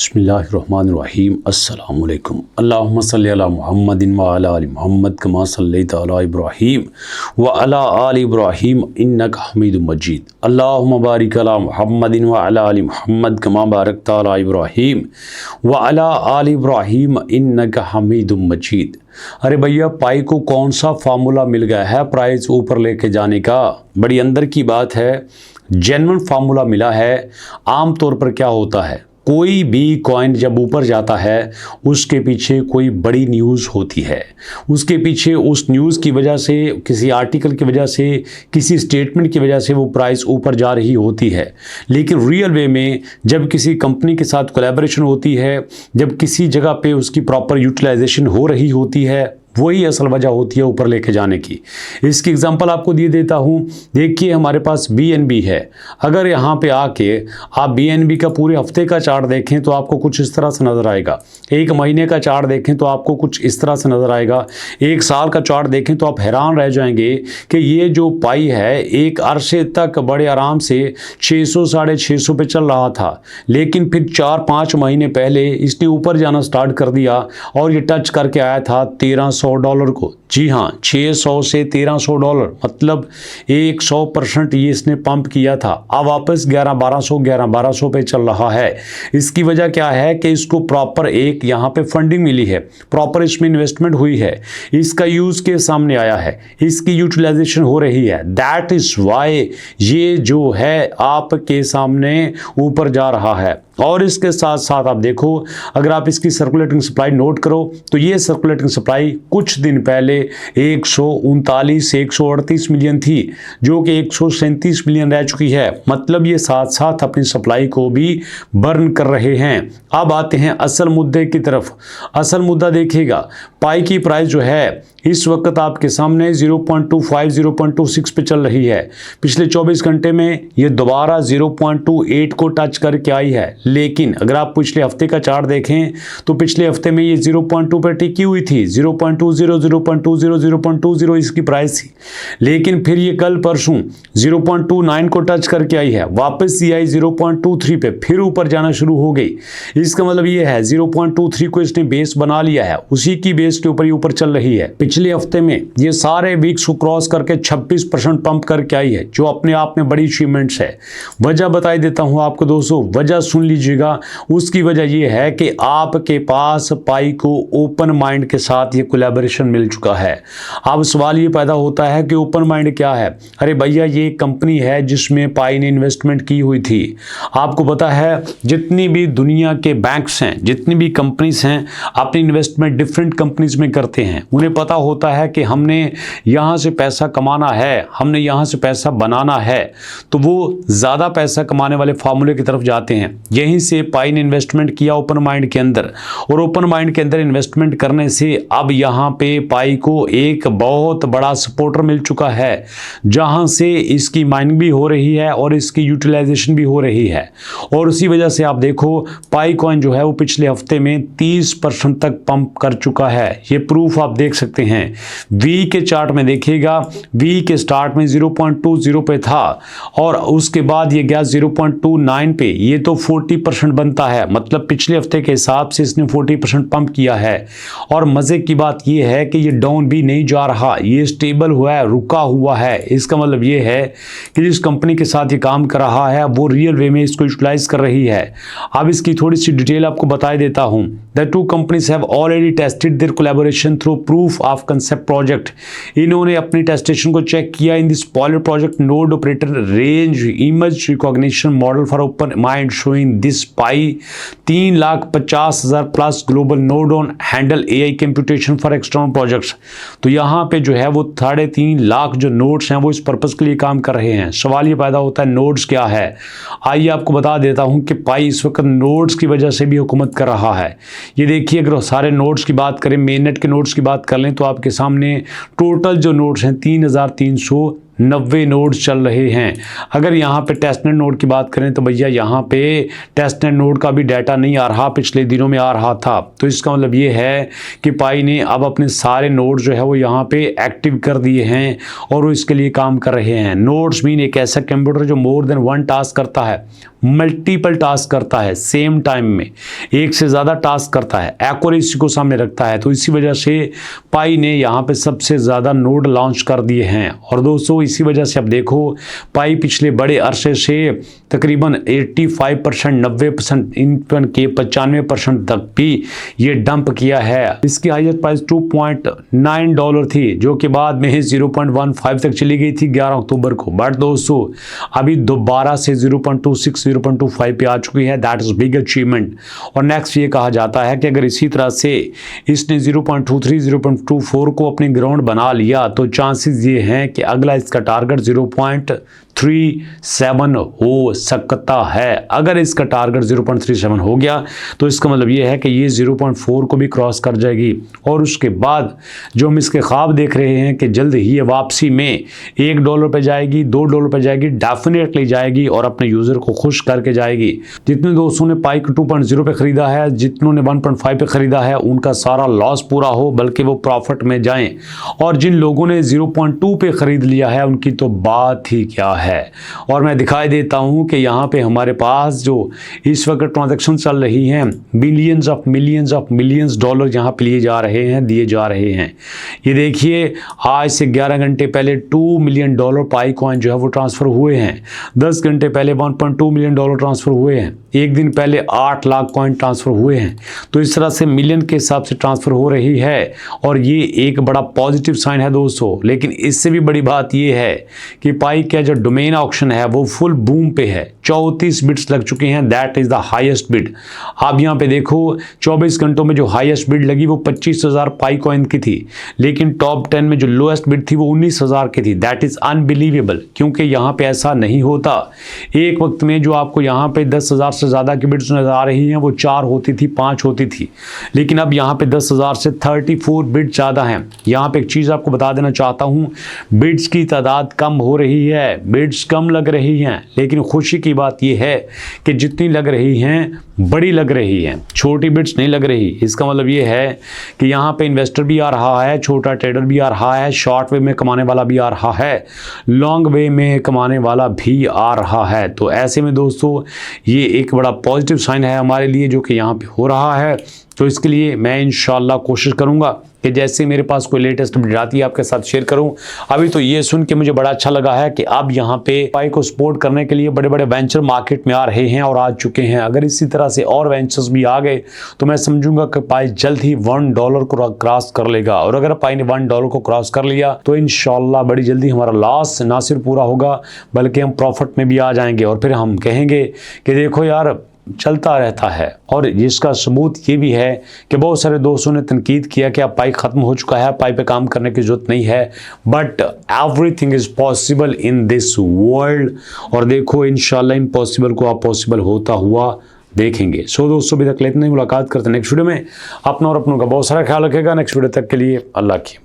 बिस्मिल्लाहिर्रहमानिर्रहीम अस्सलामुअलैकुम अल्लाहुम्मा सल्लि अला मुहम्मदिन व अला आलि मुहम्मद कमा सल्लैता अला इब्राहीम व अला आलि इब्राहीम इन्नका हमीदुम मजीद अल्लाहुम्मा बारिक अला मुहम्मदिन व अला आलि मुहम्मद कमा बारकता अला इब्राहीम व अला आलि इब्राहीम इन्नका हमीदुम मजीद। अरे भैया, पाई को कौन सा फार्मूला मिल गया है प्राइस ऊपर लेके जाने का? बड़ी अंदर की बात है, जेन्युइन फार्मूला मिला है। आम तौर पर क्या होता है, कोई भी कॉइन जब ऊपर जाता है उसके पीछे कोई बड़ी न्यूज़ होती है, उसके पीछे उस न्यूज़ की वजह से, किसी आर्टिकल की वजह से, किसी स्टेटमेंट की वजह से वो प्राइस ऊपर जा रही होती है। लेकिन रियल वे में जब किसी कंपनी के साथ कोलैबोरेशन होती है, जब किसी जगह पे उसकी प्रॉपर यूटिलाइजेशन हो रही होती है, वही असल वजह होती है ऊपर लेके जाने की। इसकी एग्जांपल आपको दिए देता हूँ। देखिए, हमारे पास BNB है। अगर यहाँ पे आके आप BNB का पूरे हफ्ते का चार्ट देखें तो आपको कुछ इस तरह से नज़र आएगा। एक महीने का चार्ट देखें तो आपको कुछ इस तरह से नज़र आएगा। एक साल का चार्ट देखें तो आप हैरान रह जाएंगे कि ये जो पाई है एक अरसे तक बड़े आराम से 600 650 पे चल रहा था, लेकिन फिर 4-5 महीने पहले इसने ऊपर जाना स्टार्ट कर दिया और ये टच करके आया था $1300 को। जी हाँ, 600 से $1300, मतलब 100% ये इसने पंप किया था। अब वापस 11-1200 पे चल रहा है। इसकी वजह क्या है कि इसको प्रॉपर एक यहाँ पे फंडिंग मिली है, प्रॉपर इसमें इन्वेस्टमेंट हुई है, इसका यूज़ के सामने आया है, इसकी यूटिलाइजेशन हो रही है। दैट इज़ वाई ये जो है आपके सामने ऊपर जा रहा है। और इसके साथ साथ आप देखो, अगर आप इसकी सर्कुलेटिंग सप्लाई नोट करो तो ये सर्कुलेटिंग सप्लाई कुछ दिन पहले 139 से 138 मिलियन थी, जो कि 137 मिलियन रह चुकी है। मतलब ये साथ साथ अपनी सप्लाई को भी बर्न कर रहे हैं। अब आते हैं असल मुद्दे की तरफ। असल मुद्दा देखिएगा, पाई की प्राइस जो है इस वक्त आपके सामने 0.25 0.26 पे चल रही है। पिछले 24 घंटे में ये दोबारा 0.28 को टच करके आई है। लेकिन अगर आप पिछले हफ्ते का चार्ट देखें तो पिछले हफ्ते में ये 0.2 पर टिकी हुई थी। 0.20 0.20 0.20 इसकी प्राइस थी, लेकिन फिर ये कल परसों 0.29 को टच करके आई है, वापस ये आई 0.23 पे, फिर ऊपर जाना शुरू हो गई। इसका मतलब ये है 0.23 को इसने बेस बना लिया है, उसी की बेस के ऊपर ये ऊपर चल रही है। पिछले हफ्ते में ये सारे वीक्स को क्रॉस करके 26% पंप करके आई है, जो अपने आप में बड़ी अचीवमेंट्स है। वजह बताई देता हूं आपको दोस्तों, वजह सुन लीजिएगा। उसकी वजह ये है कि आपके पास पाई को ओपन माइंड के साथ ये कोलैबोरेशन मिल चुका है। अब सवाल ये पैदा होता है कि ओपन माइंड क्या है? अरे भैया, ये कंपनी है जिसमें पाई ने इन्वेस्टमेंट की हुई थी। आपको पता है, जितनी भी दुनिया के बैंक्स हैं, जितनी भी कंपनीज हैं, अपनी इन्वेस्टमेंट डिफरेंट कंपनीज में करते हैं। उन्हें पता होता है कि हमने यहाँ से पैसा कमाना है, हमने यहाँ से पैसा बनाना है, तो वो ज़्यादा पैसा कमाने वाले फार्मूले की तरफ जाते हैं। यहीं से पाई ने इन्वेस्टमेंट किया ओपन माइंड के अंदर, और ओपन माइंड के अंदर इन्वेस्टमेंट करने से अब यहाँ पे पाई को एक बहुत बड़ा सपोर्टर मिल चुका है, जहाँ से इसकी माइनिंग भी हो रही है और इसकी यूटिलाइजेशन भी हो रही है। और उसी वजह से आप देखो, पाई कॉइन जो है वो पिछले हफ्ते में 30% तक पंप कर चुका है। ये प्रूफ आप देख सकते हैं। वी के चार्ट में देखिएगा, वी के स्टार्ट में 0.20 पे था और उसके बाद ये गया 0.29 पे। ये तो 40% बनता है, मतलब पिछले हफ्ते के हिसाब से इसने 40% पंप किया है। और मजे की बात ये है कि ये डाउन भी नहीं जा रहा, ये स्टेबल हुआ है, रुका हुआ है। इसका मतलब ये है कि जिस कंपनी के साथ ये काम कर रहा है वो रियल वे में इसको यूटिलाइज कर रही है। अब इसकी थोड़ी सी डिटेल आपको बता देता हूं। The two companies have already tested their collaboration through proof of concept project. इन्होंने अपनी टेस्टेशन को चेक किया in this pilot project node operator range image recognition model for open mind showing this pie 3,50,000 plus global node on handle AI computation for external projects. तो यहाँ पे जो है वो 3.5 लाख जो नोड्स हैं वो इस पर्पस के लिए काम कर रहे हैं। सवाल ये पैदा होता है, नोड्स क्या है? आइए आपको बता देता हूँ कि पाई इस वक्त नोड्स की वजह से भी हुकूमत कर रहा है। ये देखिए, अगर सारे नोड्स की बात करें, मेन नेट के नोड्स की बात कर लें, तो आपके सामने टोटल जो नोड्स हैं 3,300 90 नोड चल रहे हैं। अगर यहाँ पे टेस्टनेट नोड की बात करें तो भैया यहाँ पे टेस्टनेट नोड का भी डाटा नहीं आ रहा, पिछले दिनों में आ रहा था। तो इसका मतलब ये है कि पाई ने अब अपने सारे नोड जो है वो यहाँ पे एक्टिव कर दिए हैं और वो इसके लिए काम कर रहे हैं। नोड्स मीन एक ऐसा कंप्यूटर जो मोर देन वन टास्क करता है, मल्टीपल टास्क करता है, सेम टाइम में एक से ज़्यादा टास्क करता है, एक्यूरेसी को सामने रखता है। तो इसी वजह से पाई ने यहाँ पे सबसे ज़्यादा नोड लॉन्च कर दिए हैं। और दोस्तों इसी वजह से अब देखो पाई पिछले बड़े अरसे से तकरीबन 85%, 90%, इवन के 95% तक भी ये डंप किया है। इसकी हाईएस्ट प्राइस $2.9 थी, जो कि बाद में 0.15 तक चली गई थी 11 अक्टूबर को। बट दोस्तों अभी दोबारा से 0.26, 0.25 पे आ चुकी है। That is big achievement. और नेक्स्ट ये कहा जाता है कि अगर इसी तरह से इसने 0.23, 0.24 को अपनी ग्राउंड बना लिया तो चांसेस ये हैं कि अगला इसका टारगेट 0.37 हो सकता है। अगर इसका टारगेट 0.37 हो गया तो इसका मतलब ये है कि ये 0.4 को भी क्रॉस कर जाएगी। और उसके बाद जो हम इसके ख्वाब देख रहे हैं कि जल्द ही ये वापसी में $1 पे जाएगी, $2 पे जाएगी, डेफिनेटली जाएगी और अपने यूज़र को खुश करके जाएगी। जितने दोस्तों ने पाई को 2.0 पे ख़रीदा है, जितनों ने 1.5 पे ख़रीदा है, उनका सारा लॉस पूरा हो बल्कि वो प्रॉफिट में जाएं। और जिन लोगों ने 0.2 पे ख़रीद लिया है उनकी तो बात ही क्या है। और मैं दिखाई देता हूं कि यहाँ पे हमारे पास जो इस वक्त ट्रांजैक्शन चल रही हैं, बिलियंस ऑफ मिलियंस डॉलर यहाँ पे लिए जा रहे हैं, दिए जा रहे हैं। ये देखिए आज से 11 घंटे पहले $2 मिलियन पाई कॉइन जो है वो ट्रांसफ़र हुए हैं। 10 घंटे पहले $1.2 मिलियन ट्रांसफ़र हुए हैं। एक दिन पहले 8 लाख कॉइन ट्रांसफ़र हुए हैं। तो इस तरह से मिलियन के हिसाब से ट्रांसफ़र हो रही है और ये एक बड़ा पॉजिटिव साइन है दोस्तों। लेकिन इससे भी बड़ी बात ये है कि पाई का जो डोमेन ऑक्शन है वो फुल बूम पे है। 34 बिड्स लग चुके हैं। That is the highest bid. आप यहाँ पे देखो 24 घंटों में जो हाईएस्ट बिड लगी वो 25,000 पाई कॉइन की थी, लेकिन टॉप 10 में जो लोएस्ट बिड थी वो 19,000 की थी। दैट इज़ अनबिलीवेबल, क्योंकि यहाँ पे ऐसा नहीं होता। एक वक्त में जो आपको यहाँ पे 10,000 से ज़्यादा की बिड्स नजर आ रही हैं वो 4 होती थी, 5 होती थी, लेकिन अब यहाँ पे 10,000 से 34 बिड ज़्यादा हैं। यहाँ पे एक चीज़ आपको बता देना चाहता हूँ, बिड्स की तादाद कम हो रही है, बिड्स कम लग रही हैं, लेकिन खुशी की बात यह है कि जितनी लग रही हैं बड़ी लग रही हैं, छोटी बिड्स नहीं लग रही। इसका मतलब ये है कि यहाँ पे इन्वेस्टर भी आ रहा है, छोटा ट्रेडर भी आ रहा है, शॉर्ट वे में कमाने वाला भी आ रहा है, लॉन्ग वे में कमाने वाला भी आ रहा है। तो ऐसे में दोस्तों ये एक बड़ा पॉजिटिव साइन है हमारे लिए जो कि यहाँ पे हो रहा है। तो इसके लिए मैं इंशाल्लाह कोशिश करूँगा कि जैसे मेरे पास कोई लेटेस्ट अपडेट आती है आपके साथ शेयर करूं। अभी तो ये सुन के मुझे बड़ा अच्छा लगा है कि अब यहाँ पे पाई को सपोर्ट करने के लिए बड़े बड़े वेंचर मार्केट में आ रहे हैं और आ चुके हैं। अगर इसी तरह से और वेंचर्स भी आ गए तो मैं समझूंगा कि पाई जल्द ही $1 को क्रॉस कर लेगा। और अगर पाई ने $1 को क्रॉस कर लिया तो इंशाल्लाह बड़ी जल्दी हमारा लॉस ना सिर्फ पूरा होगा बल्कि हम प्रॉफिट में भी आ जाएंगे और फिर हम कहेंगे कि देखो यार चलता रहता है। और इसका सबूत ये भी है कि बहुत सारे दोस्तों ने तनकीद किया कि अब पाई ख़त्म हो चुका है, पाई पे काम करने की ज़रूरत नहीं है, but everything is possible in this world. और देखो इंशाल्लाह इम्पॉसिबल को आप पॉसिबल होता हुआ देखेंगे। सो दोस्तों अभी तक लेते नहीं, मुलाकात करते हैं नेक्स्ट वीडियो में। अपना और अपनों का बहुत सारा ख्याल रखेगा। नेक्स्ट वीडियो तक के लिए अल्लाह की